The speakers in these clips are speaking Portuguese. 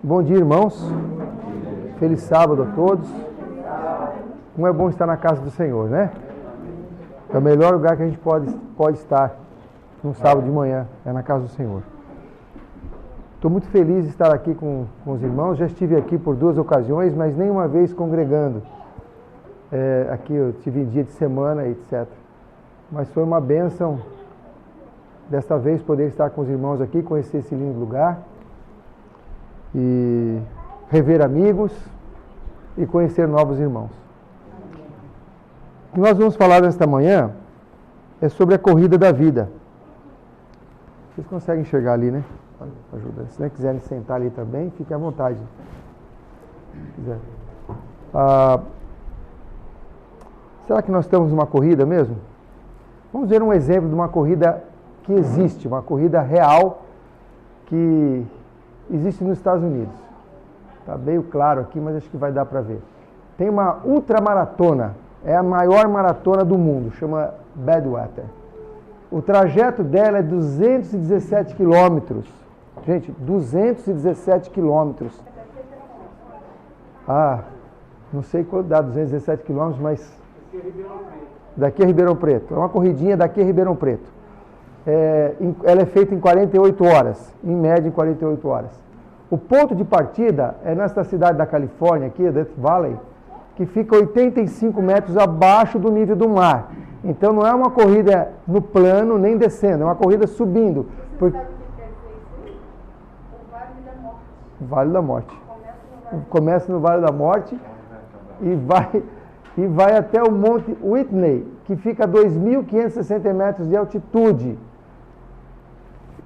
Bom dia, irmãos. Feliz sábado a todos. Como é bom estar na casa do Senhor, né? É o melhor lugar que a gente pode estar num sábado de manhã, é na casa do Senhor. Estou muito feliz de estar aqui com os irmãos. Já estive aqui por 2 ocasiões, mas nenhuma vez congregando. Aqui eu tive em dia de semana, etc. Mas foi uma bênção, desta vez, poder estar com os irmãos aqui, conhecer esse lindo lugar. E rever amigos e conhecer novos irmãos. O que nós vamos falar nesta manhã é sobre a corrida da vida. Vocês conseguem enxergar ali, né? Ajuda. Se não quiserem sentar ali também, fiquem à vontade. Será que nós estamos numa corrida mesmo? Vamos ver um exemplo de uma corrida que existe, uma corrida real que existe nos Estados Unidos. Está meio claro aqui, mas acho que vai dar para ver. Tem uma ultramaratona, é a maior maratona do mundo, chama Badwater. O trajeto dela é 217 quilômetros. Gente, 217 quilômetros. Não sei quanto dá 217 quilômetros, mas daqui a Ribeirão Preto. É uma corridinha daqui a Ribeirão Preto. Ela é feita em 48 horas, em média em 48 horas. O ponto de partida é nesta cidade da Califórnia, aqui, Death Valley, que fica 85 metros abaixo do nível do mar. Então não é uma corrida no plano, nem descendo, é uma corrida subindo. Você sabe o que quer dizer isso? O Vale da Morte. Vale da Morte. Começa no Vale da Morte e vai até o Monte Whitney, que fica a 2.560 metros de altitude.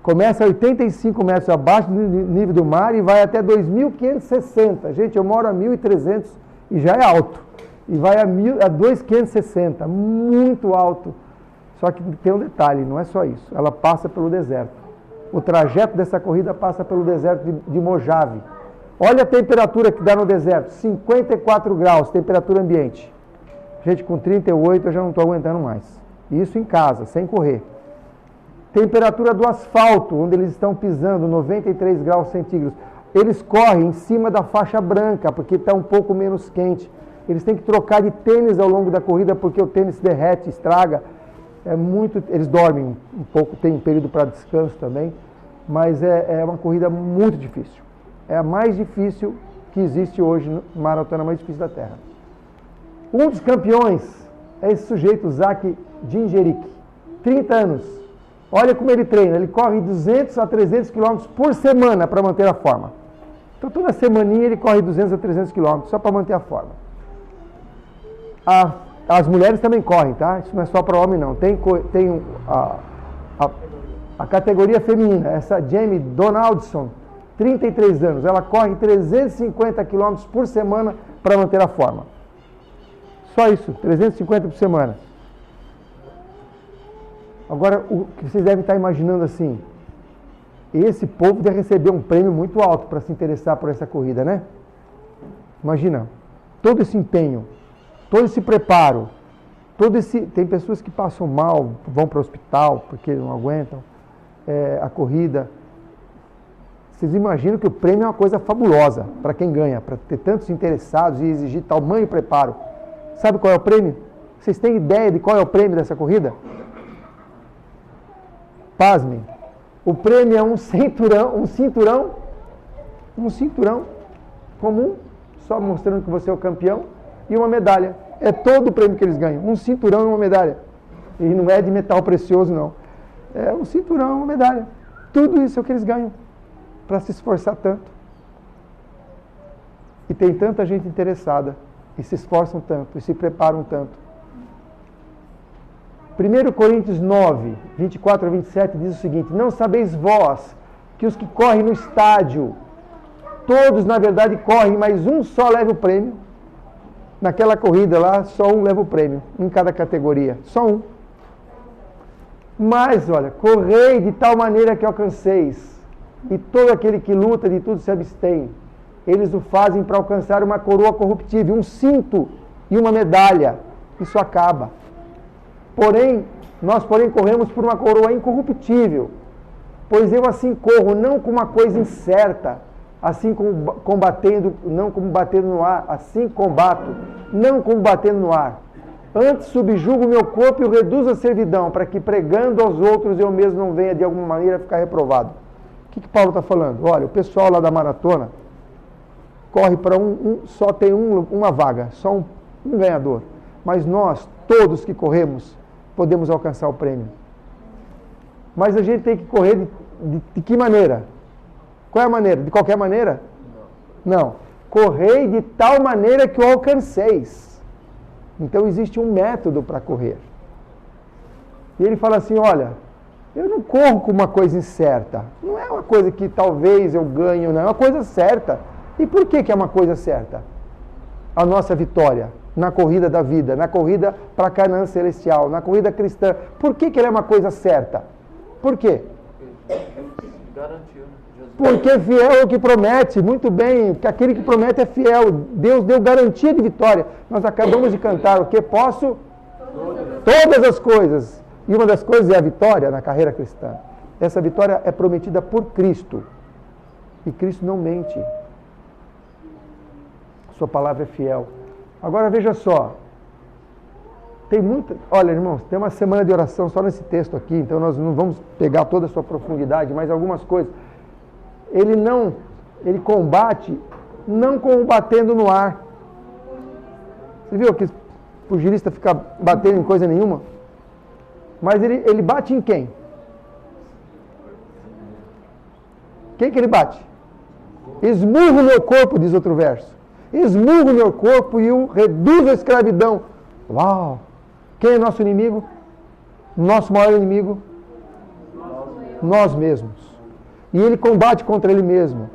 Começa a 85 metros abaixo do nível do mar e vai até 2.560. Gente, eu moro a 1.300 e já é alto. E vai a 2.560, muito alto. Só que tem um detalhe, não é só isso. Ela passa pelo deserto. O trajeto dessa corrida passa pelo deserto de Mojave. Olha a temperatura que dá no deserto, 54 graus, temperatura ambiente. Gente, com 38 eu já não estou aguentando mais. Isso em casa, sem correr. Temperatura do asfalto, onde eles estão pisando, 93 graus centígrados. Eles correm em cima da faixa branca, porque está um pouco menos quente. Eles têm que trocar de tênis ao longo da corrida, porque o tênis derrete, estraga. Eles dormem um pouco, tem um período para descanso também. Mas é uma corrida muito difícil. É a mais difícil que existe hoje, maratona mais difícil da Terra. Um dos campeões é esse sujeito, Zach Gingerich, 30 anos. Olha como ele treina, ele corre 200 a 300 quilômetros por semana para manter a forma. Então toda semaninha ele corre 200 a 300 quilômetros só para manter a forma. As mulheres também correm, tá? Isso não é só para homem não. Tem a categoria feminina, essa Jamie Donaldson, 33 anos, ela corre 350 quilômetros por semana para manter a forma. Só isso, 350 por semana. Agora, o que vocês devem estar imaginando assim, esse povo deve receber um prêmio muito alto para se interessar por essa corrida, né? Imagina, todo esse empenho, todo esse preparo, tem pessoas que passam mal, vão para o hospital porque não aguentam a corrida. Vocês imaginam que o prêmio é uma coisa fabulosa para quem ganha, para ter tantos interessados e exigir tamanho preparo. Sabe qual é o prêmio? Vocês têm ideia de qual é o prêmio dessa corrida? Pasmem, o prêmio é um cinturão comum, só mostrando que você é o campeão, e uma medalha. É todo o prêmio que eles ganham, um cinturão e uma medalha. E não é de metal precioso, não. É um cinturão e uma medalha. Tudo isso é o que eles ganham, para se esforçar tanto. E tem tanta gente interessada, e se esforçam tanto, e se preparam tanto. 1 Coríntios 9, 24 a 27 diz o seguinte: não sabeis vós que os que correm no estádio, todos na verdade correm, mas um só leva o prêmio? Naquela corrida lá, só um leva o prêmio, em cada categoria, só um. Mas, olha, correi de tal maneira que alcanceis, e todo aquele que luta de tudo se abstém. Eles o fazem para alcançar uma coroa corruptível, um cinto e uma medalha. Isso acaba. Nós corremos por uma coroa incorruptível, pois eu assim corro, não com uma coisa incerta, assim como combatendo, não como batendo no ar, assim combato, não como batendo no ar. Antes subjugo o meu corpo e o reduzo à servidão, para que pregando aos outros eu mesmo não venha de alguma maneira ficar reprovado. O que Paulo está falando? Olha, o pessoal lá da maratona corre para só tem uma vaga, só um ganhador. Mas nós, todos que corremos, podemos alcançar o prêmio. Mas a gente tem que correr de que maneira? Qual é a maneira? De qualquer maneira? Não. Correi de tal maneira que o alcanceis. Então existe um método para correr. E ele fala assim, olha, eu não corro com uma coisa incerta. Não é uma coisa que talvez eu ganhe, não. É uma coisa certa. E por que é uma coisa certa? A nossa vitória na corrida da vida, na corrida para Canaã celestial, na corrida cristã. Por que ela é uma coisa certa? Por quê? Garantiu, né? Porque fiel é o que promete, muito bem, que aquele que promete é fiel. Deus deu garantia de vitória. Nós acabamos de cantar o que posso? Todas as coisas. E uma das coisas é a vitória na carreira cristã. Essa vitória é prometida por Cristo. E Cristo não mente. Sua palavra é fiel. Agora veja só. Olha, irmãos, tem uma semana de oração só nesse texto aqui, então nós não vamos pegar toda a sua profundidade, mas algumas coisas. Ele combate não combatendo no ar. Você viu que o pugilista fica batendo em coisa nenhuma? Mas ele bate em quem? Quem que ele bate? Esmurro o meu corpo, diz outro verso. Esmurro o meu corpo e o reduzo à escravidão. Uau! Quem é nosso inimigo? Nosso maior inimigo? Nós mesmos. E ele combate contra ele mesmo.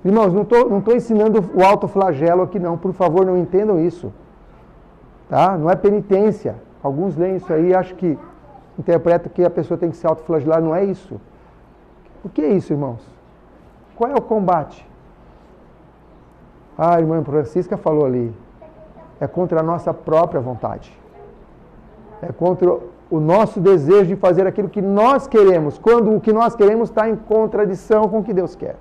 Irmãos, não estou ensinando o autoflagelo aqui não. Por favor, não entendam isso. Tá? Não é penitência. Alguns leem isso aí e acham que interpretam que a pessoa tem que se autoflagelar. Não é isso. O que é isso, irmãos? Qual é o combate? A irmã Francisca falou ali. É contra a nossa própria vontade. É contra o nosso desejo de fazer aquilo que nós queremos, quando o que nós queremos está em contradição com o que Deus quer.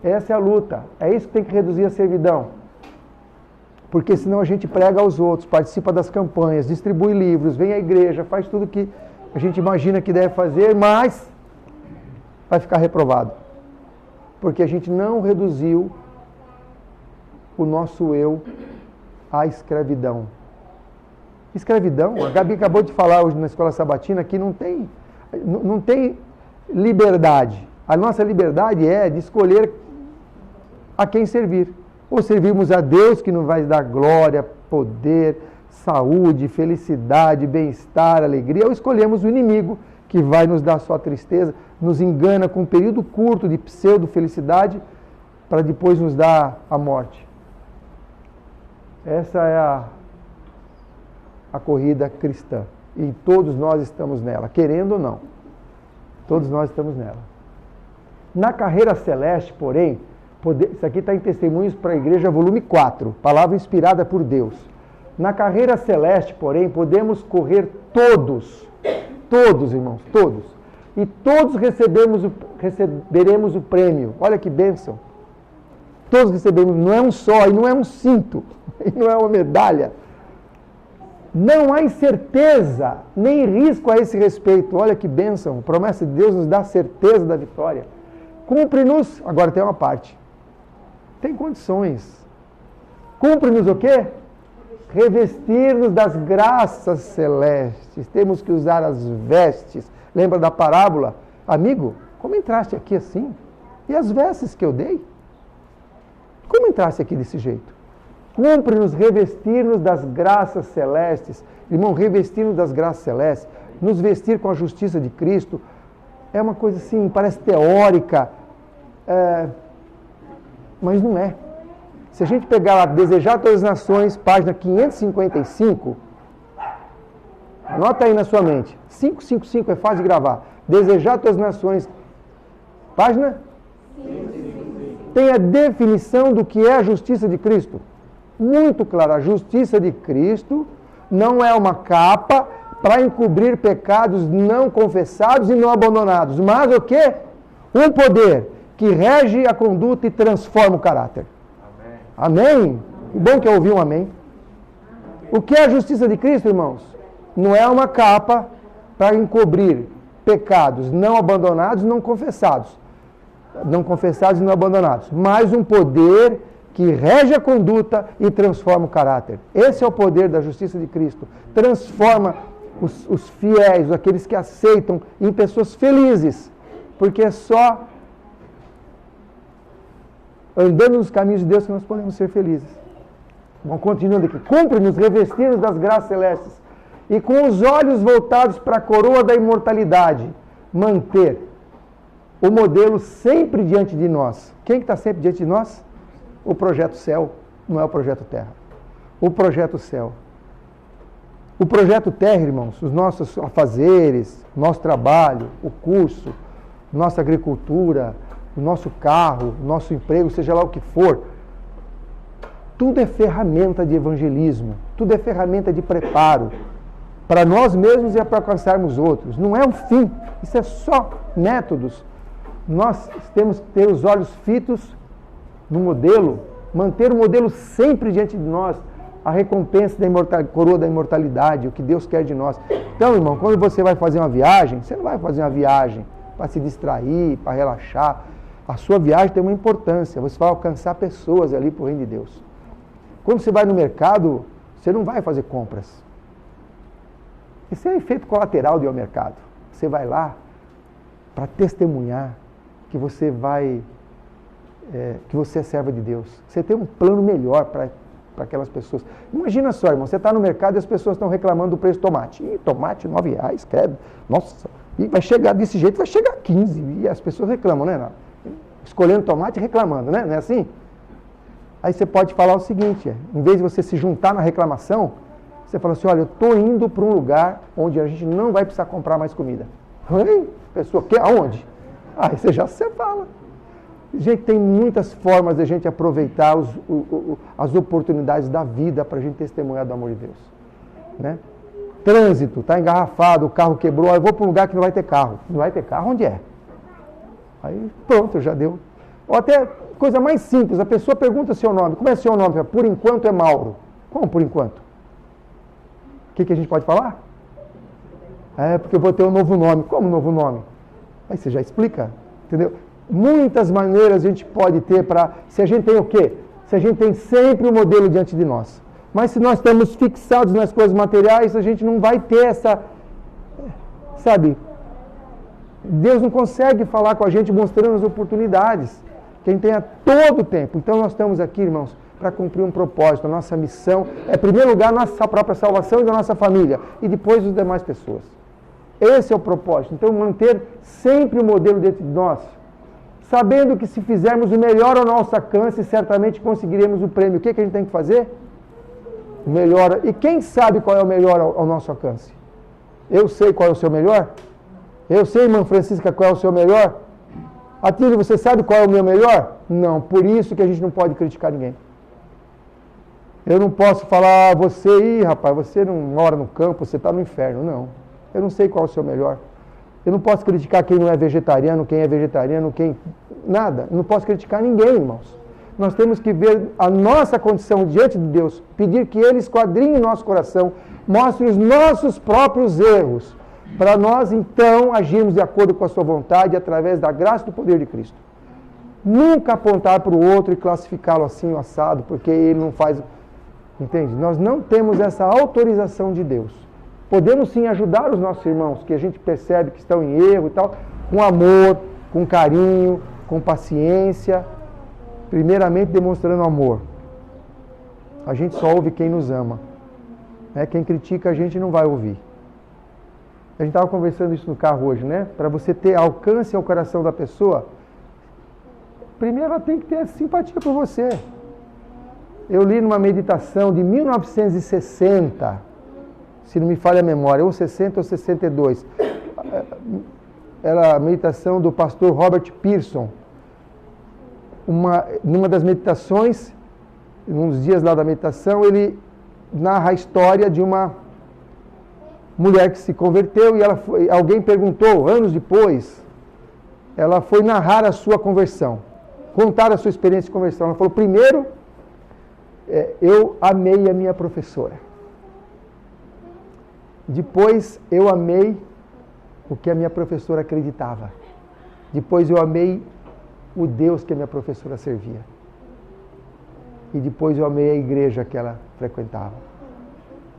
Essa é a luta. É isso que tem que reduzir a servidão. Porque senão a gente prega aos outros, participa das campanhas, distribui livros, vem à igreja, faz tudo que a gente imagina que deve fazer, mas vai ficar reprovado. Porque a gente não reduziu o nosso eu à escravidão. Escravidão, a Gabi acabou de falar hoje na escola sabatina que não tem liberdade. A nossa liberdade é de escolher a quem servir. Ou servirmos a Deus que nos vai dar glória, poder, saúde, felicidade, bem-estar, alegria, ou escolhemos o inimigo que vai nos dar só tristeza, nos engana com um período curto de pseudo-felicidade para depois nos dar a morte. Essa é a corrida cristã. E todos nós estamos nela, querendo ou não. Todos nós estamos nela. Na carreira celeste, porém, isso aqui está em Testemunhos para a Igreja, volume 4, palavra inspirada por Deus. Na carreira celeste, porém, podemos correr todos, irmãos, todos. E todos receberemos o prêmio. Olha que bênção. Todos recebemos, não é um só, e não é um cinto, e não é uma medalha. Não há incerteza, nem risco a esse respeito. Olha que bênção, a promessa de Deus nos dá certeza da vitória. Cumpre-nos, agora tem uma parte, tem condições. Cumpre-nos o quê? Revestir-nos das graças celestes. Temos que usar as vestes. Lembra da parábola? Amigo, como entraste aqui assim? E as vestes que eu dei? Como entraste aqui desse jeito? Cumpre-nos revestir-nos das graças celestes. Irmão, revestir-nos das graças celestes, nos vestir com a justiça de Cristo, é uma coisa assim, parece teórica, mas não é. Se a gente pegar lá, Desejar Todas as Nações, página 555, anota aí na sua mente, 555 é fácil de gravar. Desejar Todas as Nações, página? Tem a definição do que é a justiça de Cristo. Muito clara, a justiça de Cristo não é uma capa para encobrir pecados não confessados e não abandonados, mas o quê? Um poder que rege a conduta e transforma o caráter. Amém. Amém? Que bom que eu ouvi um amém. O que é a justiça de Cristo, irmãos? Não é uma capa para encobrir pecados não abandonados, não confessados. Não confessados e não abandonados. Mas um poder que rege a conduta e transforma o caráter. Esse é o poder da justiça de Cristo. Transforma os fiéis, aqueles que aceitam, em pessoas felizes. Porque é só andando nos caminhos de Deus que nós podemos ser felizes. Bom, continuando aqui. Cumpre-nos revestir-nos das graças celestes e com os olhos voltados para a coroa da imortalidade, manter o modelo sempre diante de nós. Quem que está sempre diante de nós? O projeto céu, não é o projeto terra. O projeto céu. O projeto terra, irmãos, os nossos afazeres, nosso trabalho, o curso, nossa agricultura, o nosso carro, o nosso emprego, seja lá o que for, tudo é ferramenta de evangelismo, tudo é ferramenta de preparo para nós mesmos e para alcançarmos outros. Não é um fim, isso é só métodos. Nós temos que ter os olhos fitos no modelo, manter o modelo sempre diante de nós, a recompensa da coroa da imortalidade, o que Deus quer de nós. Então, irmão, quando você vai fazer uma viagem, você não vai fazer uma viagem para se distrair, para relaxar. A sua viagem tem uma importância, você vai alcançar pessoas ali para o reino de Deus. Quando você vai no mercado, você não vai fazer compras. Isso é efeito colateral de ir ao mercado. Você vai lá para testemunhar que você que você é serva de Deus. Você tem um plano melhor para aquelas pessoas. Imagina só, irmão, você está no mercado e as pessoas estão reclamando do preço do tomate. Ih, tomate, R$9, credo. Nossa, e vai chegar desse jeito, vai chegar a 15. E as pessoas reclamam, né? Escolhendo tomate e reclamando, né? Não é assim? Aí você pode falar o seguinte, em vez de você se juntar na reclamação, você fala assim, olha, eu estou indo para um lugar onde a gente não vai precisar comprar mais comida. Oi? Pessoa, aonde? Aí você já fala. Gente, tem muitas formas de a gente aproveitar as oportunidades da vida para a gente testemunhar do amor de Deus. Né? Trânsito, está engarrafado, o carro quebrou, eu vou para um lugar que não vai ter carro. Não vai ter carro? Onde é? Aí pronto, já deu. Ou até coisa mais simples, a pessoa pergunta seu nome. Como é seu nome? Por enquanto é Mauro. Como por enquanto? O que a gente pode falar? É porque eu vou ter um novo nome. Como novo nome? Aí você já explica, entendeu? Muitas maneiras a gente pode ter para... Se a gente tem o quê? Se a gente tem sempre o modelo diante de nós. Mas se nós estamos fixados nas coisas materiais, a gente não vai ter essa... Sabe? Deus não consegue falar com a gente mostrando as oportunidades que a gente tem a todo tempo. Então nós estamos aqui, irmãos, para cumprir um propósito. A nossa missão é, em primeiro lugar, a nossa própria salvação e da nossa família. E depois as demais pessoas. Esse é o propósito. Então manter sempre o modelo dentro de nós. Sabendo que se fizermos o melhor ao nosso alcance, certamente conseguiremos o prêmio. O que a gente tem que fazer? O melhor. E quem sabe qual é o melhor ao nosso alcance? Eu sei qual é o seu melhor? Eu sei, irmã Francisca, qual é o seu melhor? Atílio, você sabe qual é o meu melhor? Não, por isso que a gente não pode criticar ninguém. Eu não posso falar, você, rapaz, você não mora no campo, você está no inferno. Não, eu não sei qual é o seu melhor. Eu não posso criticar quem não é vegetariano, quem é vegetariano, quem... Nada. Eu não posso criticar ninguém, irmãos. Nós temos que ver a nossa condição diante de Deus, pedir que Ele esquadrinhe nosso coração, mostre os nossos próprios erros, para nós, então, agirmos de acordo com a sua vontade, através da graça e do poder de Cristo. Nunca apontar para o outro e classificá-lo assim, assado, porque ele não faz... Entende? Nós não temos essa autorização de Deus. Podemos sim ajudar os nossos irmãos, que a gente percebe que estão em erro e tal, com amor, com carinho, com paciência, primeiramente demonstrando amor. A gente só ouve quem nos ama. Quem critica a gente não vai ouvir. A gente estava conversando isso no carro hoje, né? Para você ter alcance ao coração da pessoa, primeiro ela tem que ter simpatia por você. Eu li numa meditação de 1960, se não me falha a memória, ou 60 ou 62. Era a meditação do pastor Robert Pearson. Numa das meditações, num dos dias lá da meditação, ele narra a história de uma mulher que se converteu e alguém perguntou, anos depois, ela foi narrar a sua conversão, contar a sua experiência de conversão. Ela falou, primeiro, eu amei a minha professora. Depois, eu amei o que a minha professora acreditava. Depois, eu amei o Deus que a minha professora servia. E depois, eu amei a igreja que ela frequentava.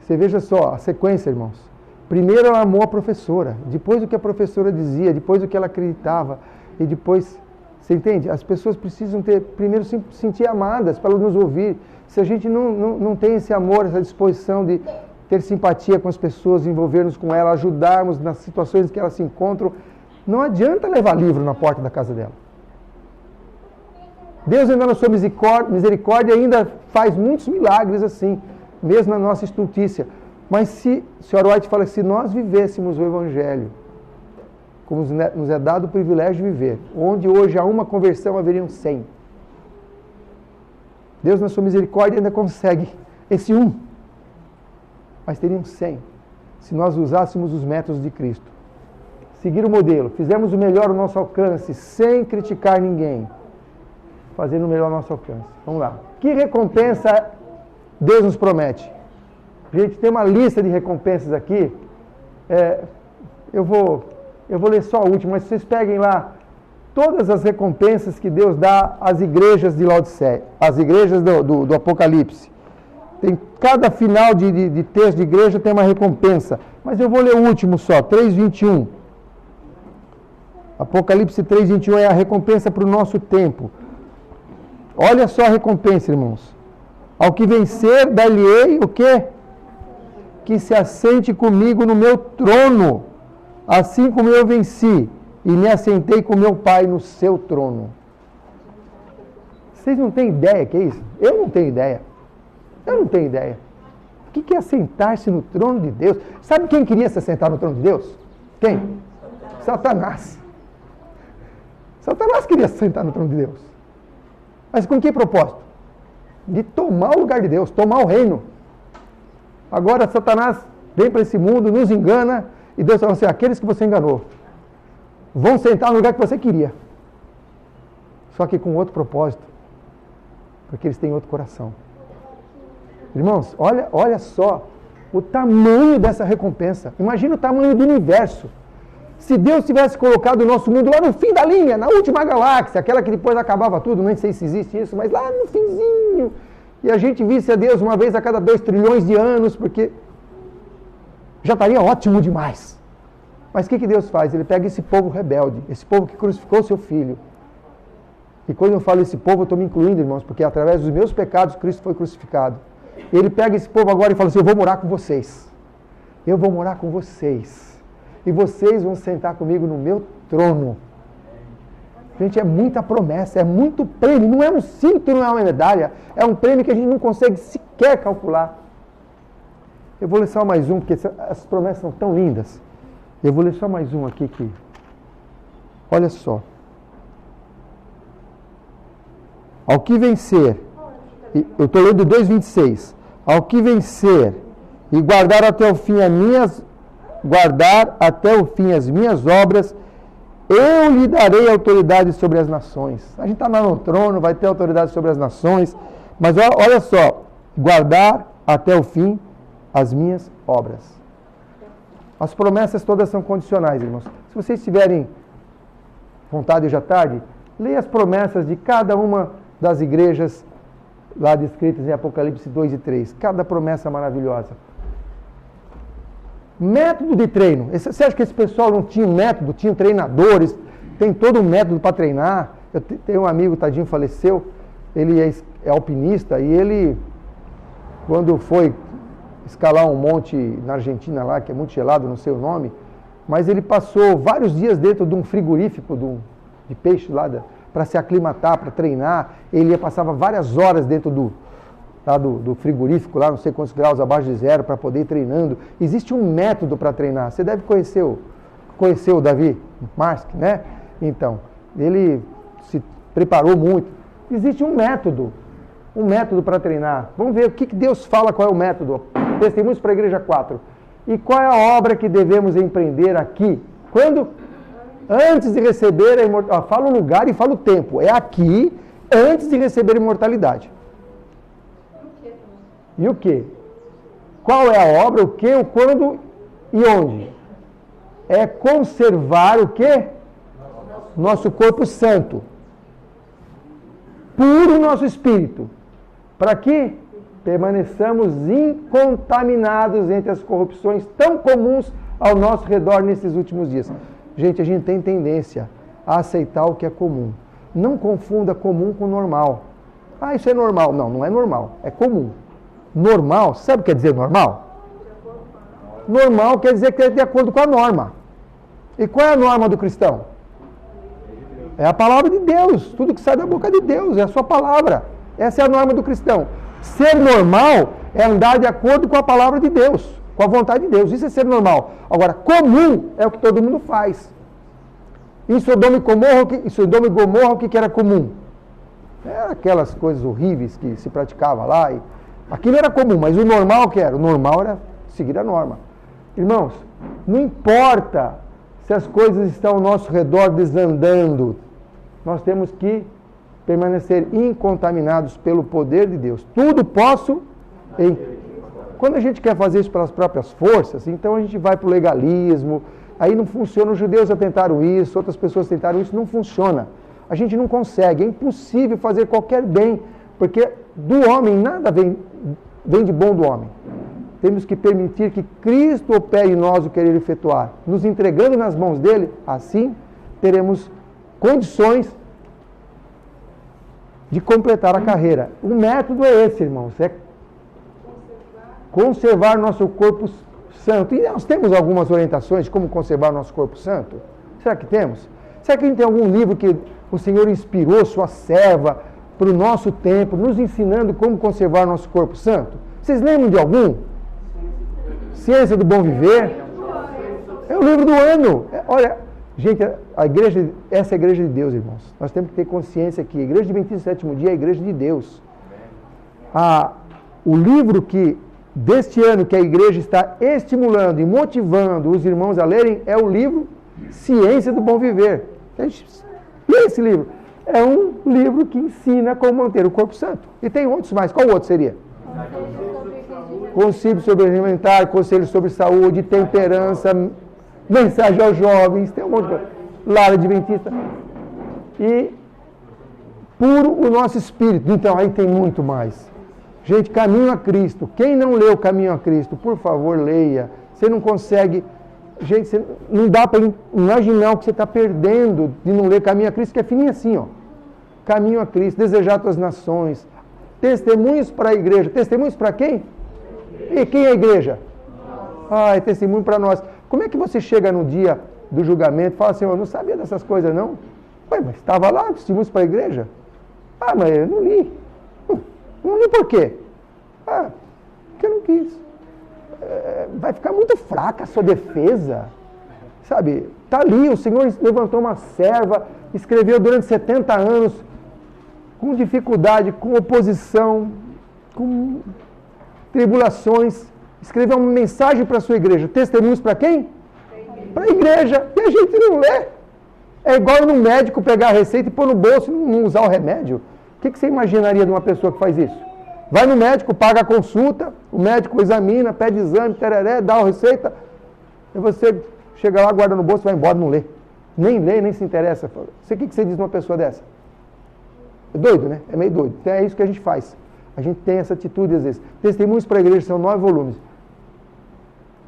Você veja só a sequência, irmãos. Primeiro, ela amou a professora. Depois, o que a professora dizia. Depois, o que ela acreditava. E depois, você entende? As pessoas precisam primeiro se sentir amadas para nos ouvir. Se a gente não tem esse amor, essa disposição de ter simpatia com as pessoas, envolvermos com elas, ajudarmos nas situações em que elas se encontram, não adianta levar livro na porta da casa dela. Deus ainda na sua misericórdia ainda faz muitos milagres assim, mesmo na nossa estultícia. Mas se o Sr. White fala que se nós vivêssemos o Evangelho, como nos é dado o privilégio de viver, onde hoje há uma conversão, haveriam 100. Deus na sua misericórdia ainda consegue esse um, mas teriam 100, se nós usássemos os métodos de Cristo. Seguir o modelo, fizemos o melhor ao nosso alcance, sem criticar ninguém, fazendo o melhor ao nosso alcance. Vamos lá. Que recompensa Deus nos promete? Gente, tem uma lista de recompensas aqui. Eu vou ler só a última, mas vocês peguem lá todas as recompensas que Deus dá às igrejas de Laodiceia, às igrejas do Apocalipse. Tem cada final de texto de igreja tem uma recompensa. Mas eu vou ler o último só, 3:21. Apocalipse 3:21 é a recompensa para o nosso tempo. Olha só a recompensa, irmãos. Ao que vencer, dar-lhe-ei o quê? Que se assente comigo no meu trono, assim como eu venci e me assentei com meu Pai no seu trono. Vocês não têm ideia que é isso? Eu não tenho ideia. Eu não tenho ideia. O que é assentar-se no trono de Deus? Sabe quem queria se assentar no trono de Deus? Quem? Satanás. Satanás queria se assentar no trono de Deus. Mas com que propósito? De tomar o lugar de Deus, tomar o reino. Agora Satanás vem para esse mundo, nos engana, e Deus fala assim, aqueles que você enganou vão sentar no lugar que você queria. Só que com outro propósito. Porque eles têm outro coração. Irmãos, olha só o tamanho dessa recompensa. Imagina o tamanho do universo. Se Deus tivesse colocado o nosso mundo lá no fim da linha, na última galáxia, aquela que depois acabava tudo, nem sei se existe isso, mas lá no finzinho, e a gente visse a Deus uma vez a cada 2 trilhões de anos, porque já estaria ótimo demais. Mas o que Deus faz? Ele pega esse povo rebelde, esse povo que crucificou seu filho. E quando eu falo esse povo, eu estou me incluindo, irmãos, porque através dos meus pecados Cristo foi crucificado. Ele pega esse povo agora e fala assim, eu vou morar com vocês. Eu vou morar com vocês. E vocês vão sentar comigo no meu trono. Gente, é muita promessa, é muito prêmio. Não é um cinto, não é uma medalha. É um prêmio que a gente não consegue sequer calcular. Eu vou ler só mais um, porque essas promessas são tão lindas. Eu vou ler só mais um aqui que... Olha só. Ao que vencer... Eu estou lendo 2:26. Ao que vencer e guardar até o fim as minhas obras, eu lhe darei autoridade sobre as nações. A gente está lá no trono, vai ter autoridade sobre as nações, mas olha só, guardar até o fim as minhas obras. As promessas todas são condicionais, irmãos. Se vocês tiverem vontade hoje à tarde, leia as promessas de cada uma das igrejas lá descritas em Apocalipse 2 e 3. Cada promessa maravilhosa. Método de treino. Você acha que esse pessoal não tinha um método? Tinha treinadores? Tem todo um método para treinar. Eu tenho um amigo, tadinho, faleceu. Ele é alpinista e ele, quando foi escalar um monte na Argentina lá, que é muito gelado, não sei o nome, mas ele passou vários dias dentro de um frigorífico de peixe lá, para se aclimatar, para treinar. Ele passava várias horas dentro do frigorífico, lá não sei quantos graus abaixo de zero, para poder ir treinando. Existe um método para treinar. Você deve conhecer o Davi Marsk, né? Então, ele se preparou muito. Existe um método para treinar. Vamos ver o que Deus fala, qual é o método. Testemunhos para a Igreja 4. E qual é a obra que devemos empreender aqui? Quando? Antes de receber a imortalidade. Fala o lugar e fala o tempo. É aqui, antes de receber a imortalidade. E o que? Qual é a obra, o que, o quando e onde? É conservar o que? Nosso corpo santo. Puro nosso espírito. Para que permaneçamos incontaminados entre as corrupções tão comuns ao nosso redor nesses últimos dias. Gente, a gente tem tendência a aceitar o que é comum. Não confunda comum com normal. Ah, isso é normal. Não, não é normal. É comum. Normal, sabe o que quer dizer normal? Normal quer dizer que é de acordo com a norma. E qual é a norma do cristão? É a palavra de Deus. Tudo que sai da boca de Deus é a sua palavra. Essa é a norma do cristão. Ser normal é andar de acordo com a palavra de Deus, com a vontade de Deus. Isso é ser normal. Agora, comum é o que todo mundo faz. Em Sodoma e Gomorra, o que era comum? Era aquelas coisas horríveis que se praticava lá. Aquilo era comum, mas o normal que era? O normal era seguir a norma. Irmãos, não importa se as coisas estão ao nosso redor desandando, nós temos que permanecer incontaminados pelo poder de Deus. Tudo posso em... Quando a gente quer fazer isso pelas próprias forças, então a gente vai para o legalismo, aí não funciona. Os judeus já tentaram isso, outras pessoas tentaram isso, não funciona. A gente não consegue, é impossível fazer qualquer bem, porque do homem nada vem de bom do homem. Temos que permitir que Cristo opere em nós o querer efetuar, nos entregando nas mãos dele, assim teremos condições de completar a carreira. O método é esse, irmãos, é conservar nosso corpo santo. E nós temos algumas orientações de como conservar nosso corpo santo? Será que temos? Será que a gente tem algum livro que o Senhor inspirou sua serva para o nosso tempo, nos ensinando como conservar nosso corpo santo? Vocês lembram de algum? Ciência do Bom Viver? É o livro do ano. Olha, gente, essa é a igreja de Deus, irmãos. Nós temos que ter consciência que a igreja de 27º dia é a igreja de Deus. O livro deste ano que a igreja está estimulando e motivando os irmãos a lerem é o livro Ciência do Bom Viver. A gente lê esse livro. É um livro que ensina como manter o corpo santo. E tem outros mais. Qual outro seria? Conselho sobre alimentar, conselho sobre saúde, temperança, mensagem aos jovens, tem um monte de coisa. Lar adventista. E puro o nosso espírito. Então, aí tem muito mais. Gente, Caminho a Cristo. Quem não leu Caminho a Cristo, por favor, leia. Você não consegue... Gente, não dá para imaginar o que você está perdendo de não ler Caminho a Cristo, que é fininho assim, ó. Caminho a Cristo, desejar tuas nações. Testemunhos para a igreja. Testemunhos para quem? E quem é a igreja? É testemunho para nós. Como é que você chega no dia do julgamento e fala assim, eu não sabia dessas coisas não? Ué, mas estava lá, testemunhos para a igreja? Mas eu não li. Não li por quê? Porque eu não quis. Vai ficar muito fraca a sua defesa. Sabe? Está ali, o Senhor levantou uma serva, escreveu durante 70 anos, com dificuldade, com oposição, com tribulações, escreveu uma mensagem para a sua igreja. Testemunhos para quem? Para a igreja. E a gente não lê. É igual ir no médico pegar a receita e pôr no bolso e não usar o remédio. O que você imaginaria de uma pessoa que faz isso? Vai no médico, paga a consulta, o médico examina, pede exame, tereré, dá a receita, e você chega lá, guarda no bolso e vai embora, não lê. Nem lê, nem se interessa. O que você diz de uma pessoa dessa? É doido, né? É meio doido. Então é isso que a gente faz. A gente tem essa atitude às vezes. Testemunhos para a igreja são 9 volumes.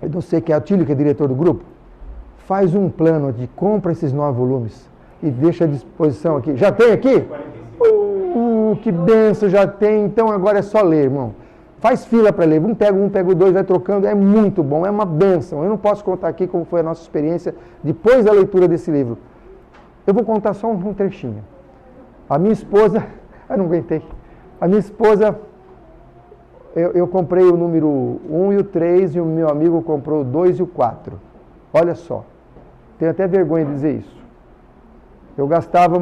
Eu não sei, que é o Tílio, que é diretor do grupo, faz um plano de compra esses 9 volumes e deixa à disposição aqui. Já tem aqui? Que benção, já tem. Então agora é só ler, irmão. Faz fila para ler. Um pega o dois, vai trocando. É muito bom, é uma benção. Eu não posso contar aqui como foi a nossa experiência depois da leitura desse livro. Eu vou contar só um trechinho. A minha esposa... Eu não aguentei. A minha esposa... Eu comprei o número 1 e o 3 e o meu amigo comprou o 2 e o 4. Olha só. Tenho até vergonha de dizer isso. Eu gastava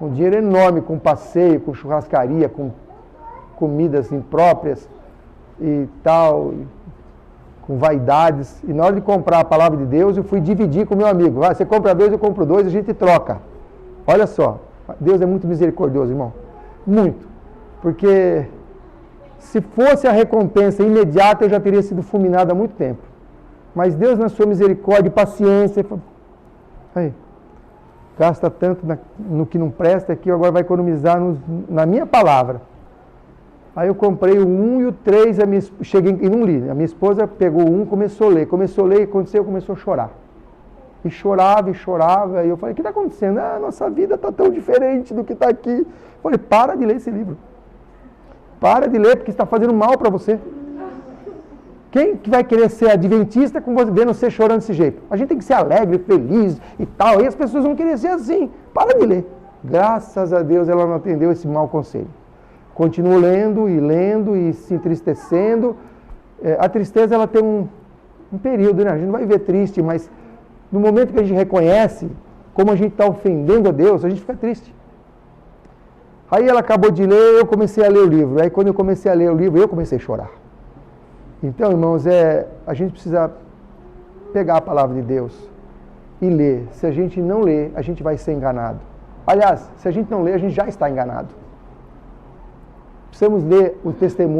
um dinheiro enorme com passeio, com churrascaria, com comidas impróprias e tal, com vaidades. E na hora de comprar a palavra de Deus, eu fui dividir com meu amigo. Você compra 2, eu compro 2, a gente troca. Olha só, Deus é muito misericordioso, irmão. Muito. Porque se fosse a recompensa imediata, eu já teria sido fulminado há muito tempo. Mas Deus, na sua misericórdia e paciência, aí, gasta tanto no que não presta que agora vai economizar na minha palavra. Aí eu comprei o 1 e o 3, cheguei e não li. A minha esposa pegou o 1, começou a ler, aconteceu, começou a chorar. E chorava, e eu falei, o que está acontecendo? Nossa vida está tão diferente do que está aqui. Eu falei, para de ler esse livro. Para de ler, porque está fazendo mal para você. Quem que vai querer ser adventista com você vendo você chorando desse jeito? A gente tem que ser alegre, feliz e tal, e as pessoas vão querer ser assim. Para de ler. Graças a Deus ela não atendeu esse mau conselho. Continuo lendo e se entristecendo. A tristeza ela tem um período, né? A gente não vai viver triste, mas no momento que a gente reconhece como a gente está ofendendo a Deus, a gente fica triste. Aí ela acabou de ler, eu comecei a ler o livro. Aí quando eu comecei a ler o livro, eu comecei a chorar. Então, irmãos, a gente precisa pegar a palavra de Deus e ler. Se a gente não ler, a gente vai ser enganado. Aliás, se a gente não ler, a gente já está enganado. Precisamos ler o testemunho.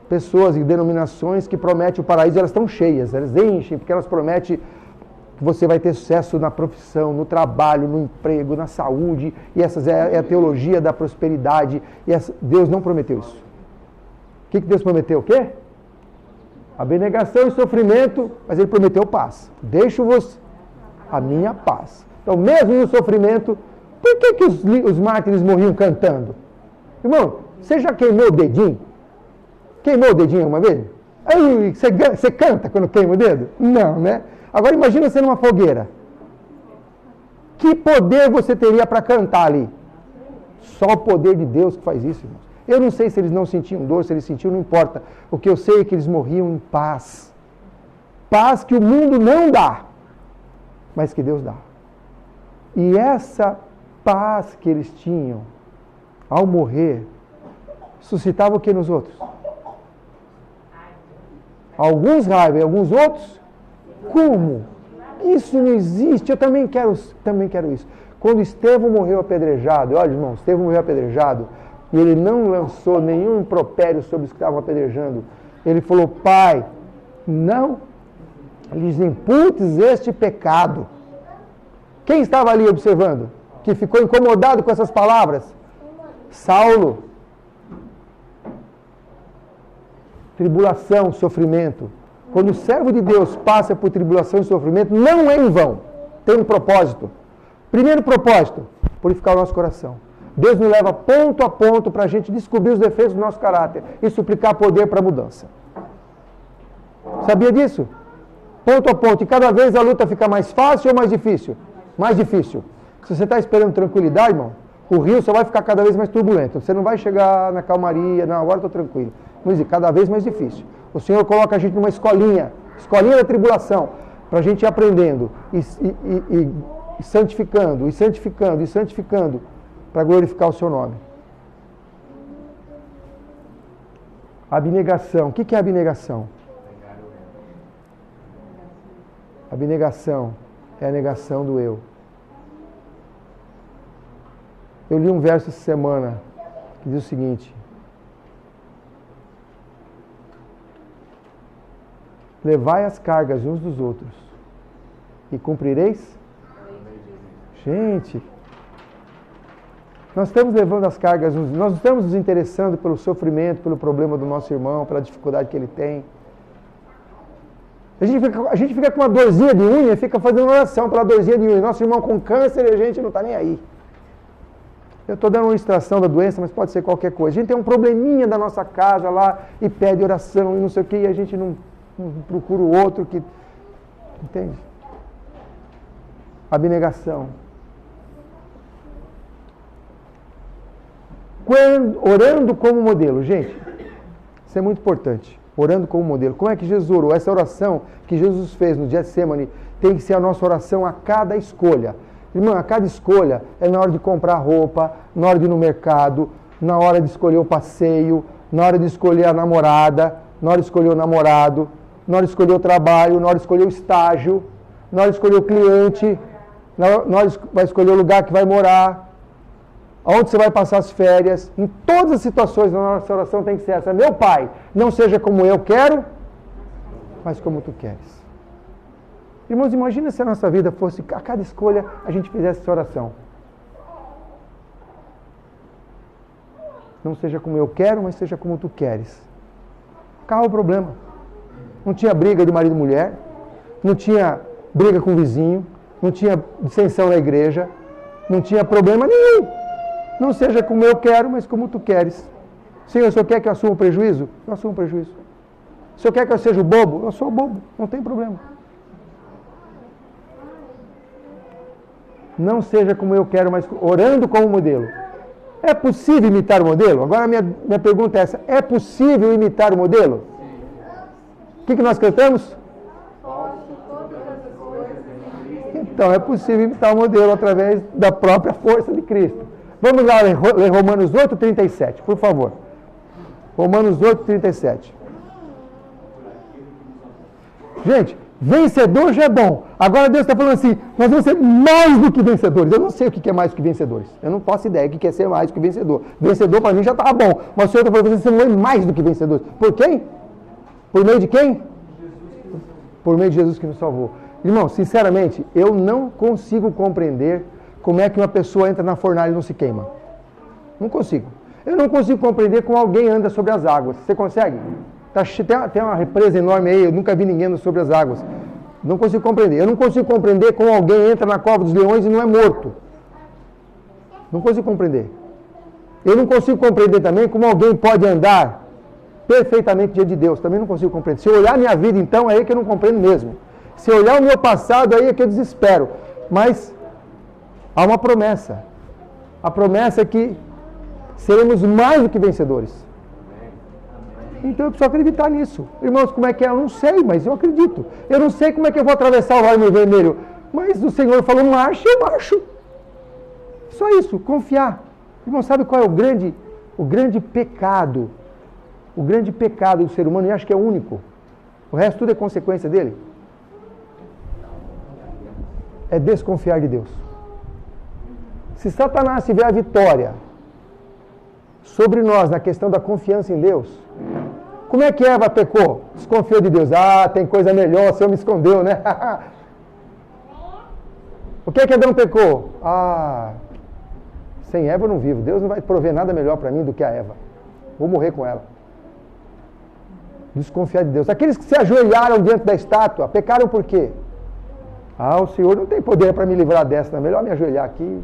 Pessoas e denominações que prometem o paraíso, elas estão cheias, elas enchem, porque elas prometem que você vai ter sucesso na profissão, no trabalho, no emprego, na saúde, e essa é a teologia da prosperidade, e Deus não prometeu isso. O que Deus prometeu? O quê? Abnegação e sofrimento, mas Ele prometeu paz. Deixo-vos a minha paz. Então, mesmo no sofrimento, por que os mártires morriam cantando? Irmão, você já queimou o dedinho? Queimou o dedinho alguma vez? Aí, você canta quando queima o dedo? Não, né? Agora imagina você numa fogueira. Que poder você teria para cantar ali? Só o poder de Deus que faz isso, irmãos. Eu não sei se eles não sentiam dor, se eles sentiam, não importa. O que eu sei é que eles morriam em paz. Paz que o mundo não dá, mas que Deus dá. E essa paz que eles tinham, ao morrer, suscitava o que nos outros? Alguns raiva e alguns outros? Como? Isso não existe, eu também quero isso. Quando Estevão morreu apedrejado, olha irmão, Estevão morreu apedrejado, e ele não lançou nenhum impropério sobre os que estavam apedrejando. Ele falou, Pai, não lhes imputes este pecado. Quem estava ali observando? Que ficou incomodado com essas palavras? Saulo. Tribulação, sofrimento. Quando o servo de Deus passa por tribulação e sofrimento, não é em vão. Tem um propósito. Primeiro propósito, purificar o nosso coração. Deus nos leva ponto a ponto para a gente descobrir os defeitos do nosso caráter e suplicar poder para a mudança. Sabia disso? Ponto a ponto. E cada vez a luta fica mais fácil ou mais difícil? Mais difícil. Se você está esperando tranquilidade, irmão, o rio só vai ficar cada vez mais turbulento. Você não vai chegar na calmaria, não, agora estou tranquilo. Mas cada vez mais difícil. O Senhor coloca a gente numa escolinha da tribulação, para a gente ir aprendendo e santificando, para glorificar o seu nome. Abnegação. O que é abnegação? Abnegação é a negação do eu. Eu li um verso essa semana que diz o seguinte: levai as cargas uns dos outros e cumprireis. Gente, nós estamos levando as cargas, nós estamos nos interessando pelo sofrimento, pelo problema do nosso irmão, pela dificuldade que ele tem. A gente fica com uma dorzinha de unha, fica fazendo oração pela dorzinha de unha. Nosso irmão com câncer e a gente não está nem aí. Eu estou dando uma ilustração da doença, mas pode ser qualquer coisa. A gente tem um probleminha da nossa casa lá e pede oração e não sei o que, e a gente não procura o outro que... Entende? Abnegação. Orando como modelo. Gente, isso é muito importante. Orando como modelo. Como é que Jesus orou? Essa oração que Jesus fez no Getsemane tem que ser a nossa oração a cada escolha. Irmão, a cada escolha é na hora de comprar roupa, na hora de ir no mercado, na hora de escolher o passeio, na hora de escolher a namorada, na hora de escolher o namorado, na hora de escolher o trabalho, na hora de escolher o estágio, na hora de escolher o cliente, na hora de escolher o lugar que vai morar, aonde você vai passar as férias. Em todas as situações, a nossa oração tem que ser essa: meu Pai, não seja como eu quero, mas como tu queres. Irmãos, imagina se a nossa vida fosse, a cada escolha, a gente fizesse essa oração. Não seja como eu quero, mas seja como tu queres. Acaba o problema. Não tinha briga de marido e mulher, não tinha briga com o vizinho, não tinha dissensão na igreja, não tinha problema nenhum. Não seja como eu quero, mas como tu queres. Senhor, o Senhor quer que eu assuma o prejuízo? Eu assumo o prejuízo. O Senhor quer que eu seja o bobo? Eu sou o bobo, não tem problema. Não seja como eu quero, mas orando como modelo. É possível imitar o modelo? Agora a minha pergunta é essa: é possível imitar o modelo? O que nós cantamos? Então é possível imitar o modelo através da própria força de Cristo. Vamos lá ler Romanos 8:37, por favor. Romanos 8:37. Gente, vencedor já é bom. Agora Deus está falando assim: nós vamos ser mais do que vencedores. Eu não sei o que é mais do que vencedores. Eu não faço ideia do que é ser mais do que vencedor. Vencedor para mim já está bom. Mas o Senhor está falando assim: você não é mais do que vencedores. Por quem? Por meio de quem? Por meio de Jesus que nos salvou. Irmão, sinceramente, eu não consigo compreender como é que uma pessoa entra na fornalha e não se queima. Não consigo. Eu não consigo compreender como alguém anda sobre as águas. Você consegue? Tem uma represa enorme aí, eu nunca vi ninguém andando sobre as águas. Não consigo compreender. Eu não consigo compreender como alguém entra na cova dos leões e não é morto. Não consigo compreender. Eu não consigo compreender também como alguém pode andar perfeitamente diante de Deus. Também não consigo compreender. Se eu olhar a minha vida, então, é aí que eu não compreendo mesmo. Se eu olhar o meu passado, aí é que eu desespero. Mas há uma promessa. A promessa é que seremos mais do que vencedores. Então eu preciso acreditar nisso. Irmãos, como é que é? Eu não sei, mas eu acredito. Eu não sei como é que eu vou atravessar o Vale Vermelho, mas o Senhor falou: marcha, eu marcho. Só isso, confiar. Irmão, sabe qual é o grande pecado? O grande pecado do ser humano, e acho que é o único. O resto tudo é consequência dele. É desconfiar de Deus. Se Satanás tiver a vitória sobre nós na questão da confiança em Deus, como é que Eva pecou? Desconfiou de Deus. Ah, tem coisa melhor, o Senhor me escondeu, né? O que é que Adão pecou? Ah, sem Eva eu não vivo. Deus não vai prover nada melhor para mim do que a Eva. Vou morrer com ela. Desconfiar de Deus. Aqueles que se ajoelharam diante da estátua, pecaram por quê? Ah, o Senhor não tem poder para me livrar dessa, é melhor me ajoelhar aqui.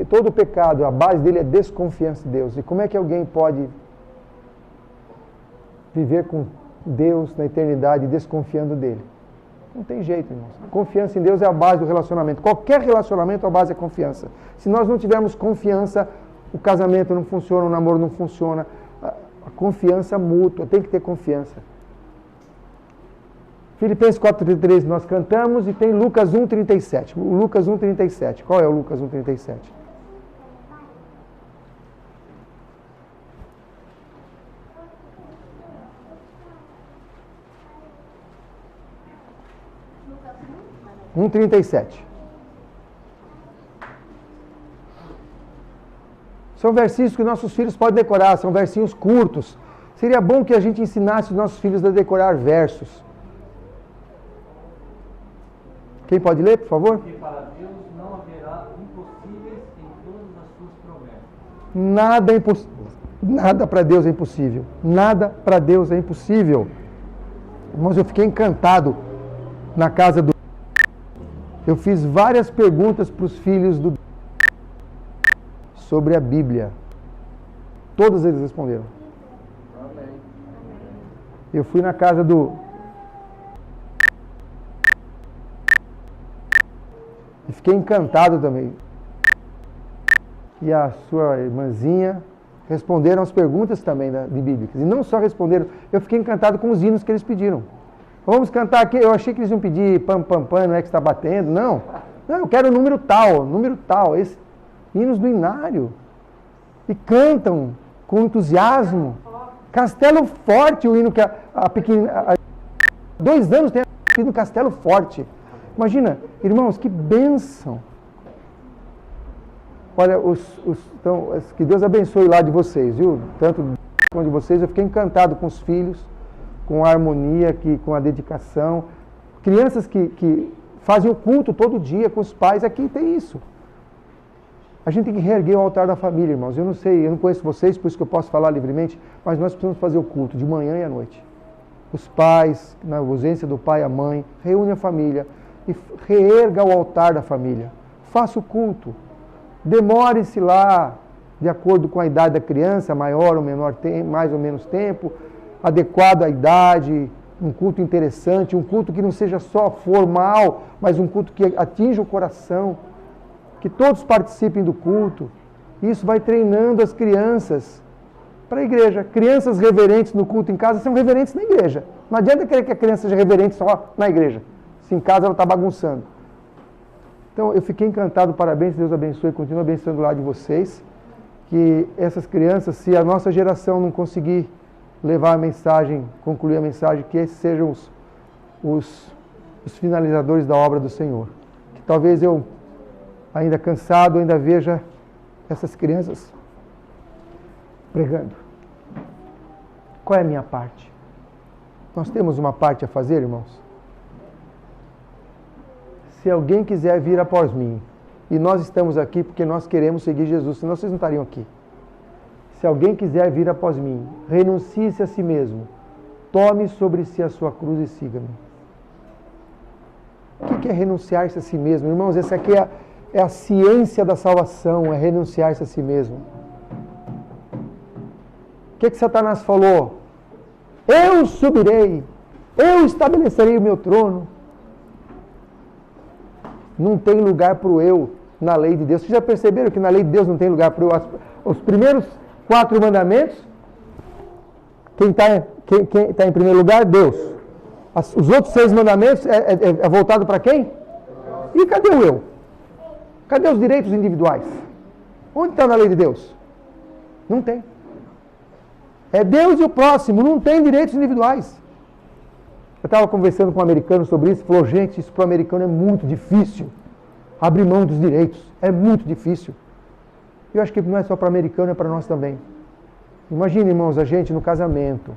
Todo pecado, a base dele é desconfiança de Deus. E como é que alguém pode viver com Deus na eternidade desconfiando dele? Não tem jeito, irmãos. Confiança em Deus é a base do relacionamento. Qualquer relacionamento, a base é confiança. Se nós não tivermos confiança, o casamento não funciona, o namoro não funciona. A confiança mútua, tem que ter confiança. Filipenses 4:33 nós cantamos e tem Lucas 1:37. O Lucas 1:37. Qual é o Lucas 1:37? Lucas 1:37. São versinhos que nossos filhos podem decorar, são versinhos curtos. Seria bom que a gente ensinasse os nossos filhos a decorar versos. Quem pode ler, por favor? Porque para Deus não haverá impossíveis em todas as suas promessas. Nada é impossível. Nada para Deus é impossível. Nada para Deus é impossível. Irmãos, eu fiquei encantado na casa do... Eu fiz várias perguntas para os filhos do... sobre a Bíblia. Todos eles responderam. Amém. Eu fui na casa do... E fiquei encantado também. E a sua irmãzinha responderam as perguntas também de bíblicas. E não só responderam, eu fiquei encantado com os hinos que eles pediram. Vamos cantar aqui, eu achei que eles iam pedir pam, pam, pam, não é que está batendo. Não, eu quero o número tal, esse, hinos do Inário. E cantam com entusiasmo. Castelo Forte, o hino que a pequena... 2 anos tem no Castelo Forte. Imagina, irmãos, que bênção. Olha, então, que Deus abençoe lá de vocês, viu? Tanto de vocês, eu fiquei encantado com os filhos, com a harmonia, com a dedicação. Crianças que fazem o culto todo dia com os pais, aqui tem isso. A gente tem que reerguer o altar da família, irmãos. Eu não sei, eu não conheço vocês, por isso que eu posso falar livremente, mas nós precisamos fazer o culto de manhã e à noite. Os pais, na ausência do pai e a mãe, reúne a família e reerga o altar da família. Faça o culto. Demore-se lá, de acordo com a idade da criança, maior ou menor tempo, mais ou menos tempo, adequado à idade, um culto interessante, um culto que não seja só formal, mas um culto que atinja o coração, que todos participem do culto. Isso vai treinando as crianças para a igreja. Crianças reverentes no culto em casa são reverentes na igreja. Não adianta querer que a criança seja reverente só na igreja, se em casa ela está bagunçando. Então, eu fiquei encantado, parabéns, Deus abençoe e continue abençoando lá de vocês, que essas crianças, se a nossa geração não conseguir levar a mensagem, concluir a mensagem, que esses sejam os finalizadores da obra do Senhor. Que talvez eu, ainda cansado, ainda veja essas crianças pregando. Qual é a minha parte? Nós temos uma parte a fazer, irmãos? Se alguém quiser vir após mim, e nós estamos aqui porque nós queremos seguir Jesus, senão vocês não estariam aqui. Se alguém quiser vir após mim, renuncie-se a si mesmo, tome sobre si a sua cruz e siga-me. O que é renunciar-se a si mesmo? Irmãos, essa aqui é a ciência da salvação, é renunciar-se a si mesmo. O que Satanás falou? Eu subirei, eu estabelecerei o meu trono. Não tem lugar para o eu na lei de Deus. Vocês já perceberam que na lei de Deus não tem lugar para o eu? Os primeiros 4 mandamentos, quem está em primeiro lugar? Deus. Os outros 6 mandamentos é voltado para quem? E cadê o eu? Cadê os direitos individuais? Onde está na lei de Deus? Não tem. É Deus e o próximo, não tem direitos individuais. Eu estava conversando com um americano sobre isso, falou, gente, isso para o americano é muito difícil. Abrir mão dos direitos, é muito difícil. Eu acho que não é só para o americano, é para nós também. Imagine, irmãos, a gente no casamento.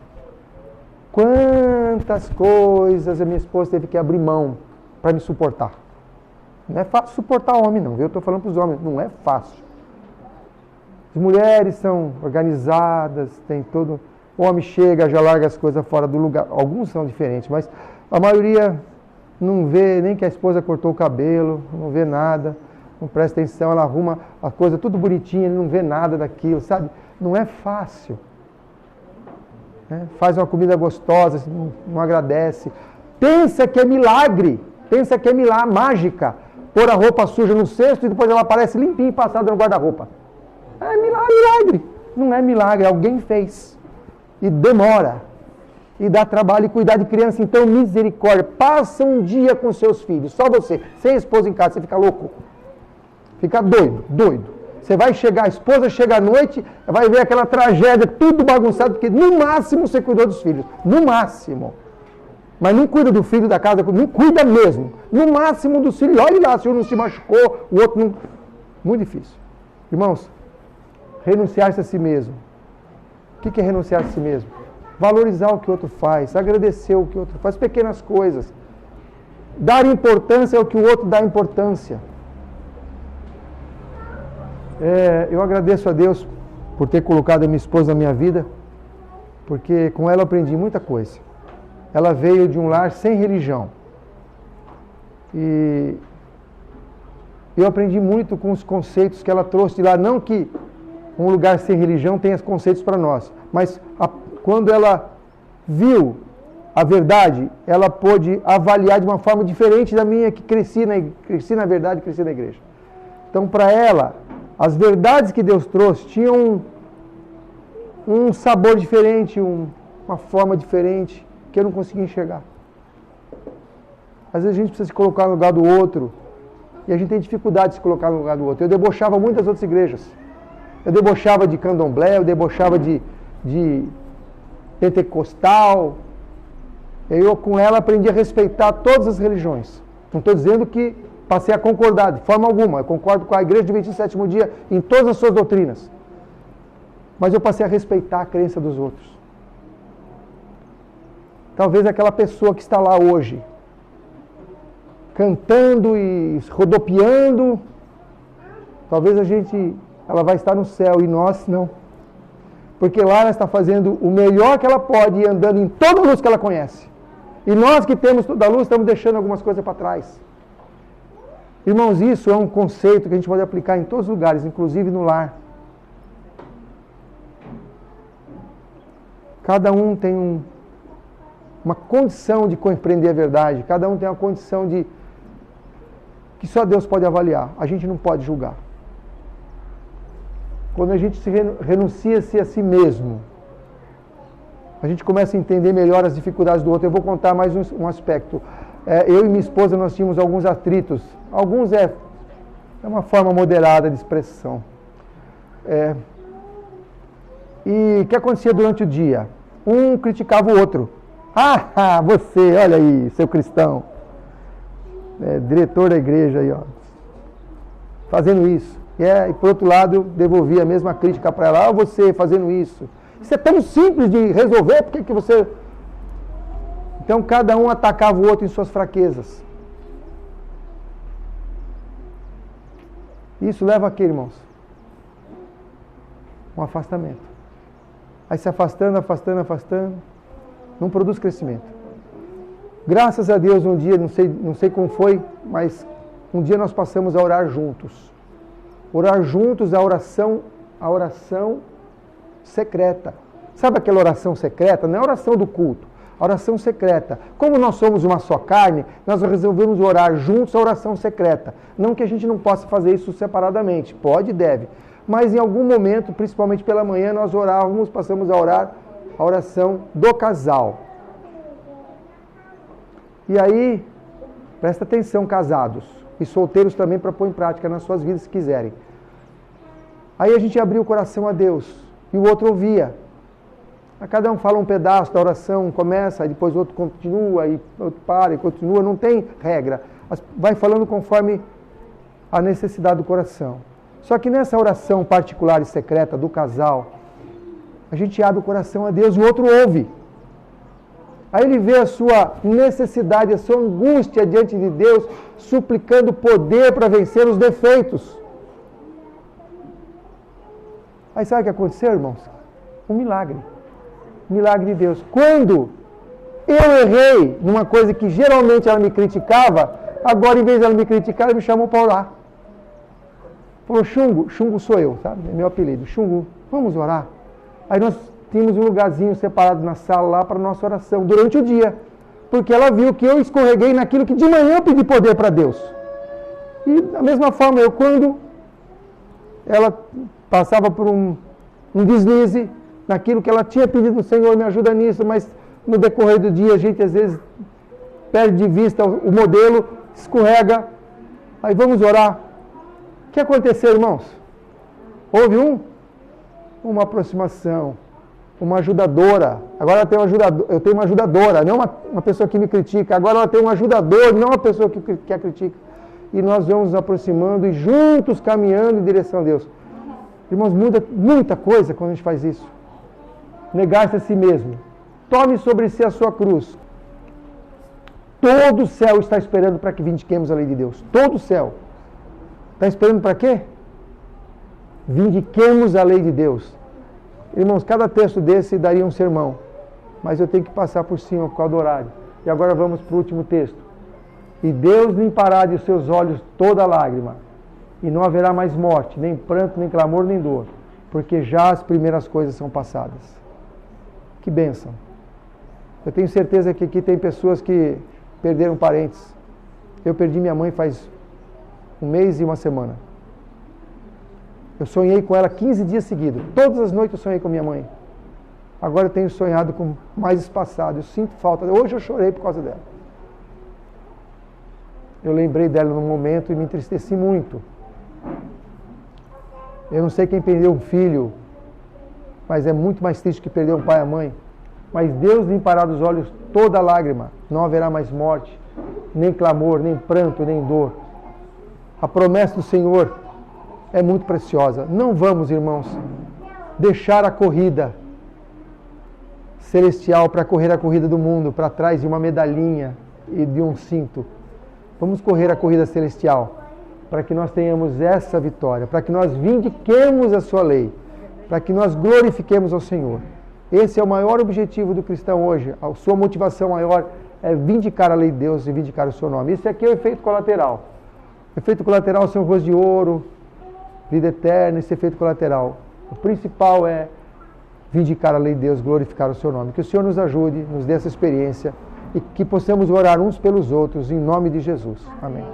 Quantas coisas a minha esposa teve que abrir mão para me suportar. Não é fácil suportar homem, não. Eu estou falando para os homens, não é fácil. As mulheres são organizadas, tem todo... O homem chega, já larga as coisas fora do lugar. Alguns são diferentes, mas a maioria não vê nem que a esposa cortou o cabelo, não vê nada, não presta atenção, ela arruma a coisa tudo bonitinha, ele não vê nada daquilo, sabe? Não é fácil. Faz uma comida gostosa, não agradece. Pensa que é milagre, mágica. Pôr a roupa suja no cesto e depois ela aparece limpinha e passada no guarda-roupa. É milagre. Não é milagre, alguém fez. E demora, e dá trabalho, e cuidar de criança, então misericórdia, passa um dia com seus filhos, só você, sem esposa em casa, você fica louco, fica doido, você vai chegar, a esposa chega à noite, vai ver aquela tragédia, tudo bagunçado, porque no máximo você cuidou dos filhos, no máximo, mas não cuida do filho da casa, não cuida mesmo, no máximo dos filhos, olha lá, se um não se machucou, o outro não, muito difícil, irmãos, renunciar-se a si mesmo. O que é renunciar a si mesmo? Valorizar o que o outro faz, agradecer o que o outro faz, pequenas coisas. Dar importância ao que o outro dá importância. Eu agradeço a Deus por ter colocado a minha esposa na minha vida, porque com ela eu aprendi muita coisa. Ela veio de um lar sem religião. E eu aprendi muito com os conceitos que ela trouxe de lá. Não que um lugar sem religião tenha conceitos para nós, mas quando ela viu a verdade, ela pôde avaliar de uma forma diferente da minha, que cresci na verdade, cresci na igreja. Então, para ela, as verdades que Deus trouxe tinham um sabor diferente, uma forma diferente, que eu não conseguia enxergar. Às vezes a gente precisa se colocar no lugar do outro, e a gente tem dificuldade de se colocar no lugar do outro. Eu debochava muito das outras igrejas. Eu debochava de candomblé, eu debochava de pentecostal. Eu, com ela, aprendi a respeitar todas as religiões. Não estou dizendo que passei a concordar, de forma alguma. Eu concordo com a Igreja Adventista do Sétimo Dia em todas as suas doutrinas. Mas eu passei a respeitar a crença dos outros. Talvez aquela pessoa que está lá hoje, cantando e rodopiando, talvez ela vai estar no céu e nós não. Porque lá ela está fazendo o melhor que ela pode e andando em toda a luz que ela conhece. E nós que temos toda a luz estamos deixando algumas coisas para trás. Irmãos, isso é um conceito que a gente pode aplicar em todos os lugares, inclusive no lar. Cada um tem uma condição de compreender a verdade, cada um tem uma condição que só Deus pode avaliar, a gente não pode julgar. Quando a gente renuncia-se a si mesmo, a gente começa a entender melhor as dificuldades do outro. Eu vou contar mais um aspecto. Eu e minha esposa, nós tínhamos alguns atritos. Alguns é uma forma moderada de expressão. E o que acontecia durante o dia? Um criticava o outro. Ah, você, olha aí, seu cristão. Diretor da igreja aí, ó. Fazendo isso. E por outro lado, eu devolvia a mesma crítica para ela. Ah, você fazendo isso. Isso é tão simples de resolver, por que você... Então, cada um atacava o outro em suas fraquezas. Isso leva a quê, irmãos? Um afastamento. Aí se afastando, não produz crescimento. Graças a Deus, um dia, não sei como foi, mas um dia nós passamos a orar juntos. Orar juntos, a oração secreta. Sabe aquela oração secreta? Não é a oração do culto, a oração secreta. Como nós somos uma só carne, nós resolvemos orar juntos a oração secreta. Não que a gente não possa fazer isso separadamente, pode e deve. Mas em algum momento, principalmente pela manhã, nós passamos a orar a oração do casal. E aí, presta atenção, casados e solteiros também, para pôr em prática nas suas vidas se quiserem. Aí a gente abriu o coração a Deus e o outro ouvia. Cada um fala um pedaço da oração, começa, aí depois o outro continua, e outro para e continua, não tem regra. Vai falando conforme a necessidade do coração. Só que nessa oração particular e secreta do casal, a gente abre o coração a Deus e o outro ouve. Aí ele vê a sua necessidade, a sua angústia diante de Deus, suplicando poder para vencer os defeitos. Aí sabe o que aconteceu, irmãos? Um milagre. Um milagre de Deus. Quando eu errei numa coisa que geralmente ela me criticava, agora em vez de ela me criticar, ela me chamou para orar. Falou, Xungo sou eu, sabe? É meu apelido. Xungo, vamos orar? Aí nós tínhamos um lugarzinho separado na sala lá para a nossa oração, durante o dia. Porque ela viu que eu escorreguei naquilo que de manhã eu pedi poder para Deus. E da mesma forma, quando ela passava por um deslize, naquilo que ela tinha pedido, Senhor, me ajuda nisso, mas no decorrer do dia a gente às vezes perde de vista o modelo, escorrega, aí vamos orar. O que aconteceu, irmãos? Houve uma aproximação, uma ajudadora. Agora eu tenho uma ajudadora, não uma pessoa que me critica. Agora ela tem um ajudador, não uma pessoa que a critica. E nós vamos nos aproximando e juntos caminhando em direção a Deus. Irmãos, muda muita coisa quando a gente faz isso. Negar-se a si mesmo. Tome sobre si a sua cruz. Todo o céu está esperando para que vindiquemos a lei de Deus. Todo o céu. Está esperando para quê? Vindiquemos a lei de Deus. Irmãos, cada texto desse daria um sermão. Mas eu tenho que passar por cima por causa do horário. E agora vamos para o último texto. E Deus limpará de seus olhos toda lágrima. E não haverá mais morte, nem pranto, nem clamor, nem dor. Porque já as primeiras coisas são passadas. Que bênção. Eu tenho certeza que aqui tem pessoas que perderam parentes. Eu perdi minha mãe faz 1 mês e 1 semana. Eu sonhei com ela 15 dias seguidos. Todas as noites eu sonhei com minha mãe. Agora eu tenho sonhado com mais espaçado. Eu sinto falta. Hoje eu chorei por causa dela. Eu lembrei dela num momento e me entristeci muito. Eu não sei quem perdeu um filho, mas é muito mais triste que perder um pai e a mãe. Mas Deus limpará dos olhos toda lágrima. Não haverá mais morte, nem clamor, nem pranto, nem dor. A promessa do Senhor é muito preciosa. Não vamos, irmãos, deixar a corrida celestial para correr a corrida do mundo, para trás de uma medalhinha e de um cinto. Vamos correr a corrida celestial, para que nós tenhamos essa vitória, para que nós vindiquemos a sua lei, para que nós glorifiquemos ao Senhor. Esse é o maior objetivo do cristão hoje. A sua motivação maior é vindicar a lei de Deus e vindicar o seu nome. Isso aqui é o efeito colateral. O efeito colateral são voz de ouro, vida eterna, esse efeito colateral. O principal é vindicar a lei de Deus, glorificar o seu nome. Que o Senhor nos ajude, nos dê essa experiência e que possamos orar uns pelos outros em nome de Jesus. Amém.